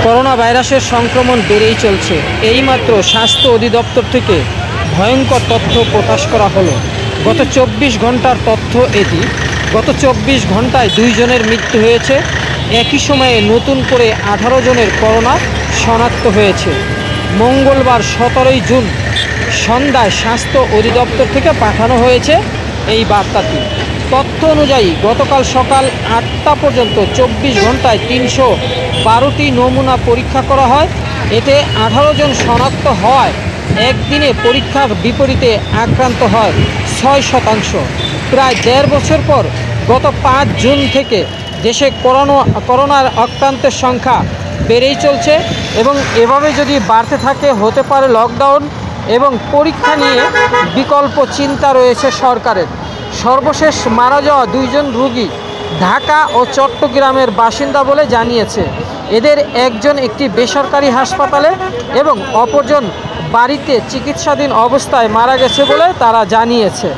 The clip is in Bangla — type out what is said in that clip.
করোনা ভাইরাসের সংক্রমণ বেড়েই চলছে। এইমাত্র স্বাস্থ্য অধিদপ্তর থেকে ভয়ঙ্কর তথ্য প্রকাশ করা হলো। গত 24 ঘন্টার তথ্য এটি। গত 24 ঘন্টায় 2 জনের মৃত্যু হয়েছে। একই সময়ে নতুন করে 18 জনের করোনা শনাক্ত হয়েছে। মঙ্গলবার 17 জুন সন্ধ্যায় স্বাস্থ্য অধিদপ্তর থেকে পাঠানো হয়েছে এই বার্তাটি। তথ্য অনুযায়ী গতকাল সকাল 8টা পর্যন্ত 24 ঘন্টায় 312টি নমুনা পরীক্ষা করা হয়। এতে 18 জন শনাক্ত হওয়ায় একদিনে পরীক্ষার বিপরীতে আক্রান্ত হয় 6%। প্রায় 1.5 বছর পর গত 5 জুন থেকে দেশে করোনার আক্রান্তের সংখ্যা বেড়েই চলছে এবং এভাবে যদি বাড়তে থাকে হতে পারে লকডাউন এবং পরীক্ষা নিয়ে বিকল্প চিন্তা রয়েছে সরকারের। সর্বশেষ মারা যাওয়া 2 জন রোগী ঢাকা ও চট্টগ্রামের বাসিন্দা বলে জানিয়েছে। এদের একজন একটি বেসরকারি হাসপাতালে এবং অপরজন বাড়িতে চিকিৎসাধীন অবস্থায় মারা গেছে বলে তারা জানিয়েছে।